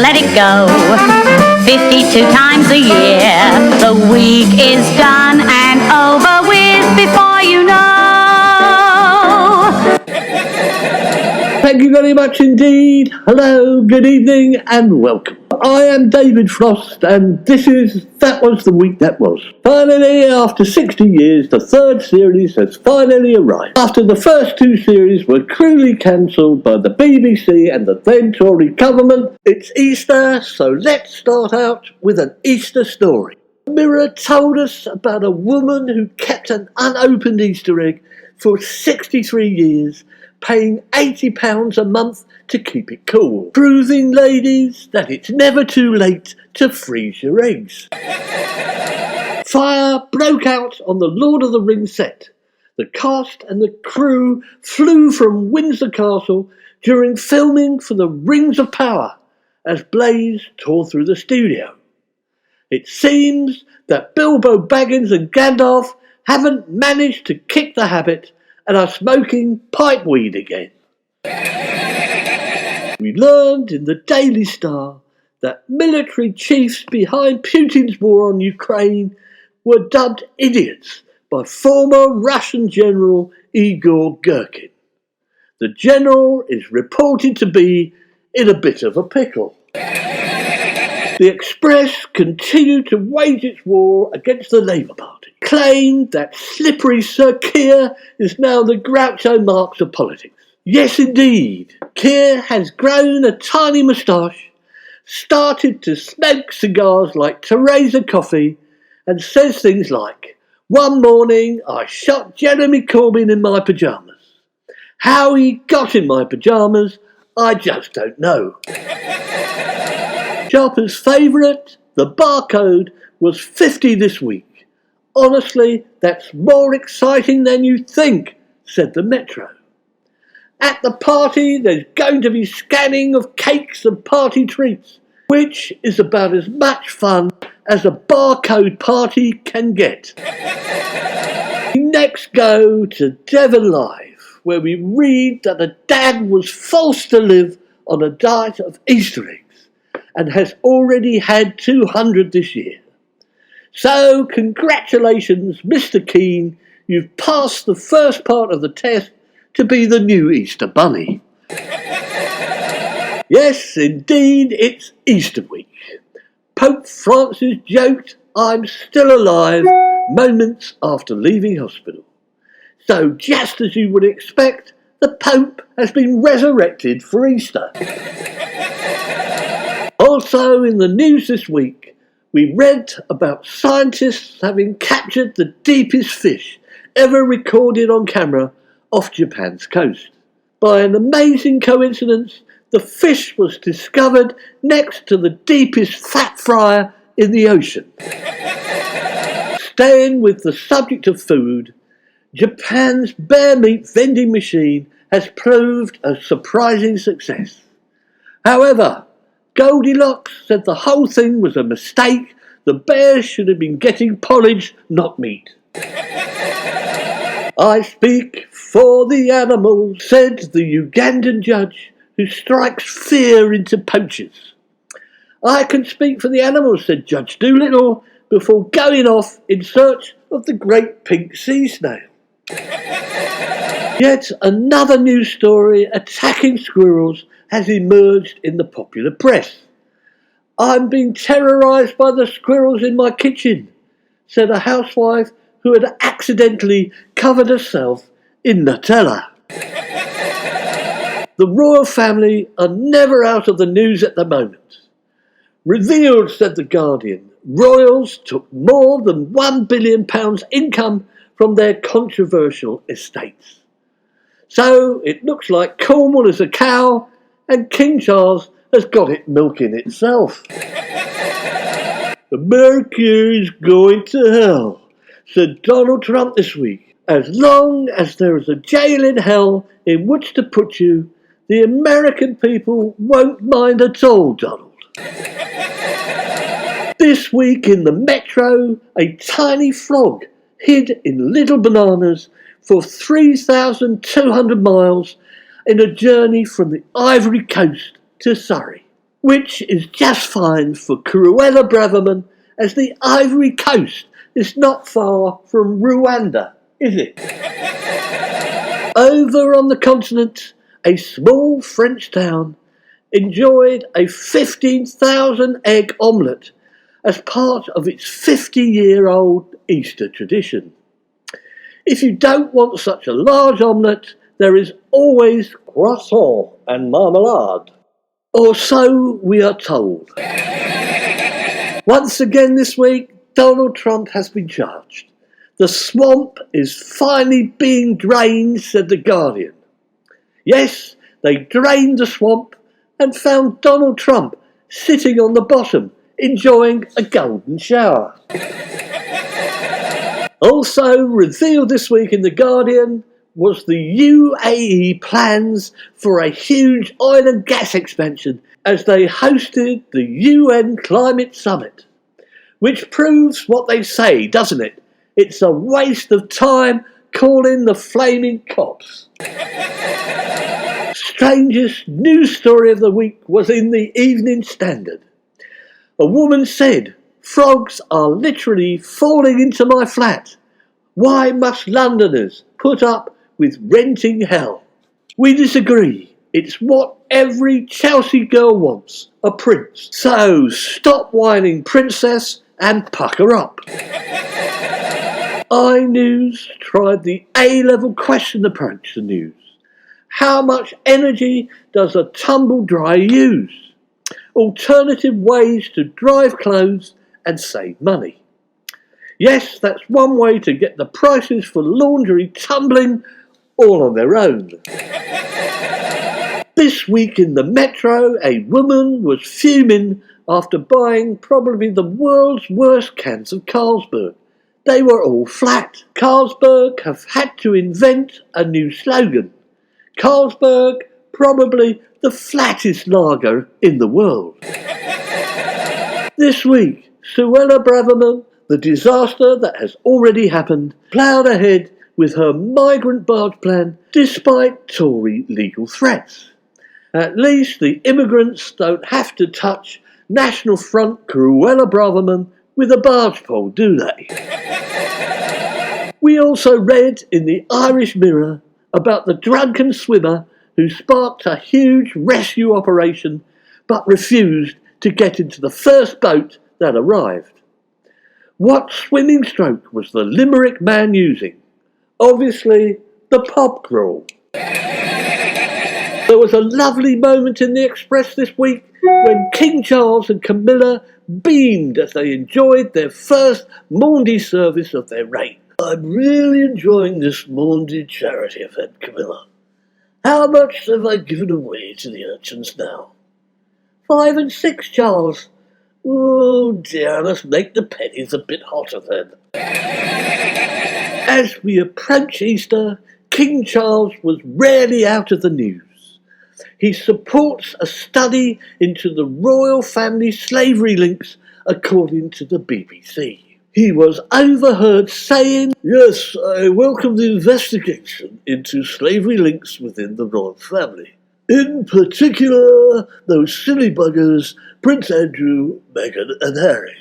let it go. 52 times a year, the week is done and over with before you know. Thank you very much indeed. Hello, good evening and welcome. I am David Frost and this is That Was the Week That Was. Finally, after 60 years, the third series has finally arrived. After the first two series were cruelly cancelled by the BBC and the then Tory government, it's Easter, so let's start out with an Easter story. The Mirror told us about a woman who kept an unopened Easter egg for 63 years, paying £80 a month to keep it cool. Proving, ladies, that it's never too late to freeze your eggs. Fire broke out on the Lord of the Rings set. The cast and the crew flew from Windsor Castle during filming for the Rings of Power as blaze tore through the studio. It seems that Bilbo Baggins and Gandalf haven't managed to kick the habit and are smoking pipeweed again. We learned in the Daily Star that military chiefs behind Putin's war on Ukraine were dubbed idiots by former Russian General Igor Girkin. The general is reported to be in a bit of a pickle. The Express continued to wage its war against the Labour Party, claimed that slippery Sir Keir is now the Groucho Marx of politics. Yes, indeed, Keir has grown a tiny moustache, started to smoke cigars like Theresa Coffey, and says things like, "One morning I shot Jeremy Corbyn in my pyjamas. How he got in my pyjamas, I just don't know." Sharper's favourite, the barcode, was 50 this week. "Honestly, that's more exciting than you think," said the Metro. At the party, there's going to be scanning of cakes and party treats, which is about as much fun as a barcode party can get. We next go to Devon Live, where we read that a dad was forced to live on a diet of Easter eggs and has already had 200 this year. So, congratulations, Mr. Keane, you've passed the first part of the test to be the new Easter Bunny. Yes, indeed, it's Easter week. Pope Francis joked, "I'm still alive," moments after leaving hospital. So, just as you would expect, the Pope has been resurrected for Easter. Also in the news this week, we read about scientists having captured the deepest fish ever recorded on camera off Japan's coast. By an amazing coincidence, the fish was discovered next to the deepest fat fryer in the ocean. Staying with the subject of food, Japan's bear meat vending machine has proved a surprising success. However, Goldilocks said the whole thing was a mistake. The bears should have been getting porridge, not meat. "I speak for the animals," said the Ugandan judge who strikes fear into poachers. "I can speak for the animals," said Judge Doolittle before going off in search of the great pink sea snail. Yet another news story attacking squirrels has emerged in the popular press. "I'm being terrorised by the squirrels in my kitchen," said a housewife who had accidentally covered herself in Nutella. The royal family are never out of the news at the moment. Revealed, said The Guardian, royals took more than £1 billion income from their controversial estates. So it looks like Cornwall is a cow and King Charles has got it milking itself. "America is going to hell," said Donald Trump this week. "As long as there is a jail in hell in which to put you, the American people won't mind at all, Donald." This week in the Metro, a tiny frog hid in little bananas for 3,200 miles in a journey from the Ivory Coast to Surrey. which is just fine for Cruella Braverman, as the Ivory Coast is not far from Rwanda, is it? Over on the continent, a small French town enjoyed a 15,000 egg omelette as part of its 50-year-old Easter tradition. If you don't want such a large omelette, there is always croissant and marmalade. Or so we are told. Once again this week, Donald Trump has been charged. The swamp is finally being drained, said The Guardian. Yes, they drained the swamp and found Donald Trump sitting on the bottom, enjoying a golden shower. Also revealed this week in The Guardian was the UAE plans for a huge oil and gas expansion as they hosted the UN Climate Summit, which proves what they say, doesn't it? It's a waste of time calling the flaming cops. Strangest news story of the week was in the Evening Standard. A woman said, "Frogs are literally falling into my flat. Why must Londoners put up with renting hell?" We disagree. It's what every Chelsea girl wants, a prince. So stop whining, princess, and pucker up. iNews tried the A-level question approach to news. How much energy does a tumble dryer use? Alternative ways to dry clothes and save money. Yes, that's one way to get the prices for laundry tumbling all on their own. This week in the Metro, a woman was fuming after buying probably the world's worst cans of Carlsberg. They were all flat. Carlsberg have had to invent a new slogan. Carlsberg, probably the flattest lager in the world. This week, Suella Braverman, the disaster that has already happened, ploughed ahead with her migrant barge plan despite Tory legal threats. At least the immigrants don't have to touch National Front Cruella Braverman with a barge pole, do they? We also read in the Irish Mirror about the drunken swimmer who sparked a huge rescue operation but refused to get into the first boat that arrived. What swimming stroke was the Limerick man using? Obviously, the pub crawl. There was a lovely moment in the Express this week when King Charles and Camilla beamed as they enjoyed their first Maundy service of their reign. "I'm really enjoying this Maundy charity event, Camilla. How much have I given away to the urchins now?" "5 and 6, Charles." "Oh dear, I must make the pennies a bit hotter then." As we approach Easter, King Charles was rarely out of the news. He supports a study into the royal family slavery links, according to the BBC. He was overheard saying, "Yes, I welcome the investigation into slavery links within the royal family. In particular, those silly buggers, Prince Andrew, Meghan and Harry."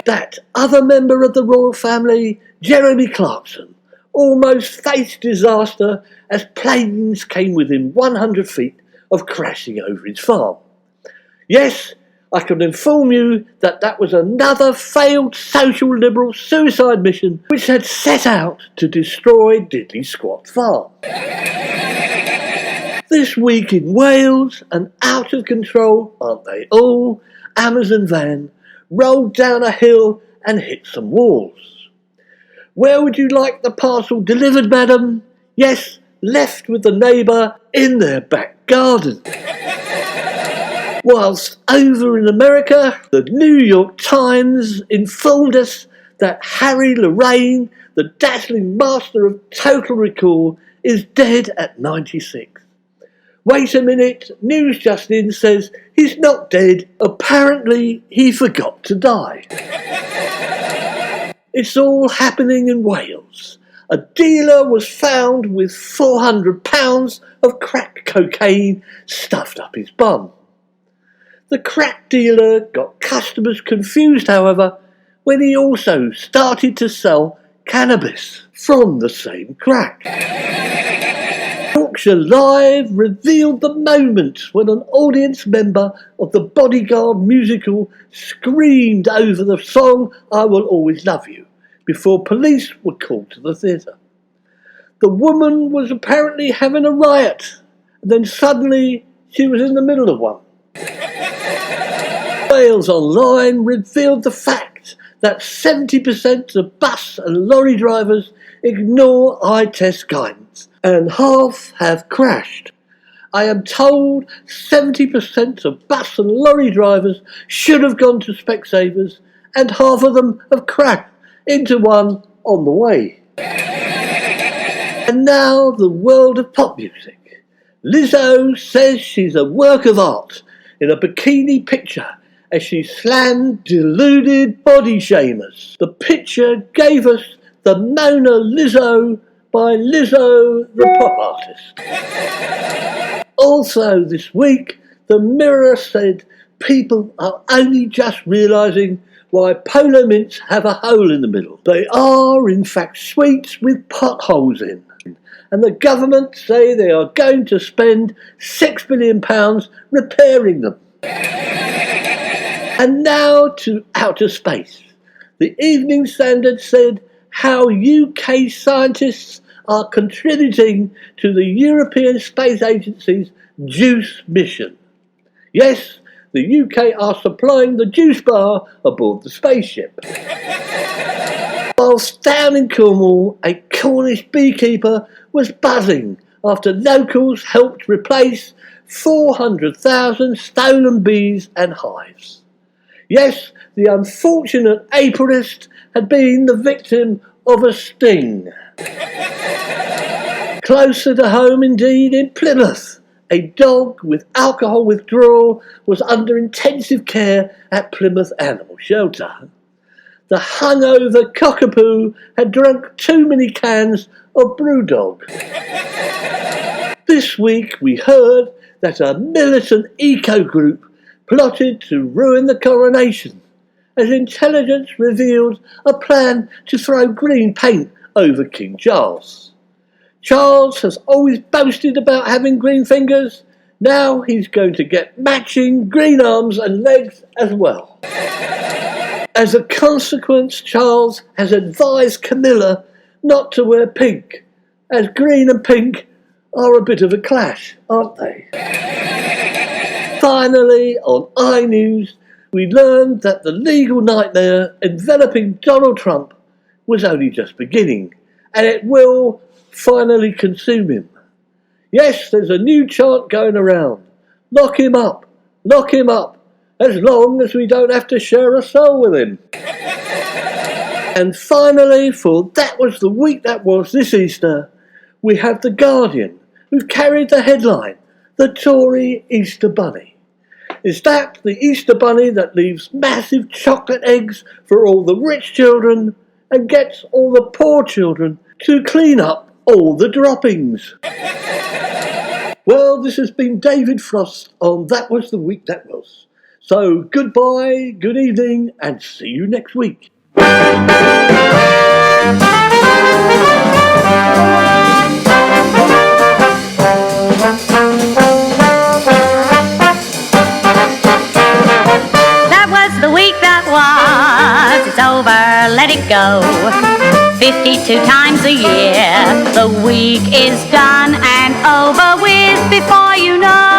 That other member of the royal family, Jeremy Clarkson, almost faced disaster as planes came within 100 feet of crashing over his farm. Yes, I can inform you that that was another failed social liberal suicide mission which had set out to destroy Diddley Squat Farm. This week in Wales, an out of control, aren't they all, Amazon van rolled down a hill and hit some walls. "Where would you like the parcel delivered, madam?" "Yes, left with the neighbour in their back garden." Whilst over in America, the New York Times informed us that Harry Lorraine, the dazzling master of Total Recall, is dead at 96. Wait a minute, News Just In says he's not dead. Apparently he forgot to die. It's all happening in Wales. A dealer was found with £400 of crack cocaine stuffed up his bum. The crack dealer got customers confused, however, when he also started to sell cannabis from the same crack. Yorkshire Live revealed the moment when an audience member of the Bodyguard musical screamed over the song I Will Always Love You before police were called to the theatre. The woman was apparently having a riot, and then suddenly she was in the middle of one. Wales Online revealed the fact that 70% of bus and lorry drivers ignore eye test guidance, and half have crashed. I am told 70% of bus and lorry drivers should have gone to Specsavers, and half of them have crashed into one on the way. And now the world of pop music. Lizzo says she's a work of art in a bikini picture as she slammed deluded body shamers. The picture gave us the Mona Lizzo by Lizzo the pop artist. Also this week, the Mirror said people are only just realising why polo mints have a hole in the middle. They are in fact sweets with potholes in. And the government say they are going to spend £6 billion repairing them. And now to outer space. The Evening Standard said how UK scientists are contributing to the European Space Agency's JUICE mission. Yes, the UK are supplying the juice bar aboard the spaceship. Whilst down in Cornwall, a Cornish beekeeper was buzzing after locals helped replace 400,000 stolen bees and hives. Yes, the unfortunate apiarist had been the victim of a sting. Closer to home indeed, in Plymouth, a dog with alcohol withdrawal was under intensive care at Plymouth Animal Shelter. The hungover cockapoo had drunk too many cans of Brewdog. This week we heard that a militant eco-group plotted to ruin the coronation, as intelligence revealed a plan to throw green paint over King Charles. Charles has always boasted about having green fingers. Now he's going to get matching green arms and legs as well. As a consequence, Charles has advised Camilla not to wear pink, as green and pink are a bit of a clash, aren't they? Finally, on iNews, we learned that the legal nightmare enveloping Donald Trump was only just beginning, and it will finally consume him. Yes, there's a new chant going around. Lock him up, as long as we don't have to share a cell with him. And finally, for That Was the Week That Was this Easter, we have The Guardian, who've carried the headline, The Tory Easter Bunny. Is that the Easter Bunny that leaves massive chocolate eggs for all the rich children and gets all the poor children to clean up all the droppings? Well, this has been David Frost on That Was the Week That Was. So goodbye, good evening, and see you next week. That was the week that was. It's over, let it go. 52 times a year. The week is done and over with before you know.